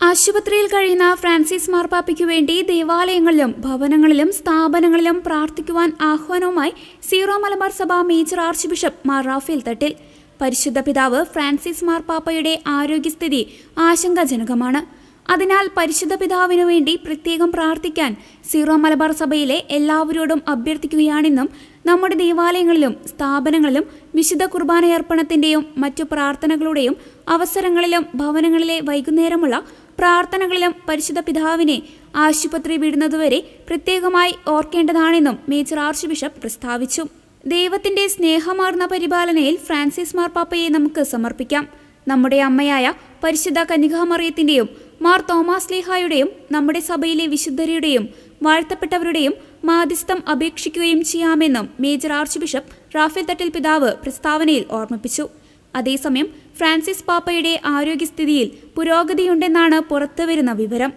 ആശുപത്രിയിൽ കഴിയുന്ന ഫ്രാൻസിസ് മാർപ്പാപ്പയ്ക്കു വേണ്ടി ദേവാലയങ്ങളിലും ഭവനങ്ങളിലും സ്ഥാപനങ്ങളിലും പ്രാർത്ഥിക്കുവാൻ ആഹ്വാനവുമായി സീറോ മലബാർ സഭ major archbishop Mar Raphael Thattil. പരിശുദ്ധ പിതാവ് ഫ്രാൻസിസ് മാർപ്പാപ്പയുടെ ആരോഗ്യസ്ഥിതി ആശങ്കാജനകമാണ്. അതിനാൽ പരിശുദ്ധ പിതാവിനു വേണ്ടി പ്രത്യേകം പ്രാർത്ഥിക്കാൻ സീറോ മലബാർ സഭയിലെ എല്ലാവരോടും അഭ്യർത്ഥിക്കുകയാണെന്നും നമ്മുടെ ദേവാലയങ്ങളിലും സ്ഥാപനങ്ങളിലും വിശുദ്ധ കുർബാനയർപ്പണത്തിന്റെയും മറ്റു പ്രാർത്ഥനകളുടെയും അവസരങ്ങളിലും ഭവനങ്ങളിലെ വൈകുന്നേരമുള്ള പ്രാർത്ഥനകളിലും പരിശുദ്ധ പിതാവിനെ ആശുപത്രി വിടുന്നതുവരെ പ്രത്യേകമായി ഓർക്കേണ്ടതാണെന്നും മേജർ ആർച്ച് ബിഷപ്പ് പ്രസ്താവിച്ചു. ദൈവത്തിന്റെ സ്നേഹമാർന്ന പരിപാലനയിൽ ഫ്രാൻസിസ് മാർപ്പാപ്പയെ നമുക്ക് സമർപ്പിക്കാം. നമ്മുടെ അമ്മയായ പരിശുദ്ധ കന്യകാമറിയത്തിന്റെയും മാർ തോമാസ് ലീഹായുടെയും നമ്മുടെ സഭയിലെ വിശുദ്ധരുടെയും വാഴ്ത്തപ്പെട്ടവരുടെയും മാധ്യസ്ഥം അപേക്ഷിക്കുകയും ചെയ്യാമെന്നും major arch bishop Raphael Thattil പിതാവ് പ്രസ്താവനയിൽ ഓർമ്മിപ്പിച്ചു. അതേസമയം ഫ്രാൻസിസ് പാപ്പയുടെ ആരോഗ്യസ്ഥിതിയിൽ പുരോഗതിയുണ്ടെന്നാണ് പുറത്തുവരുന്ന വിവരം.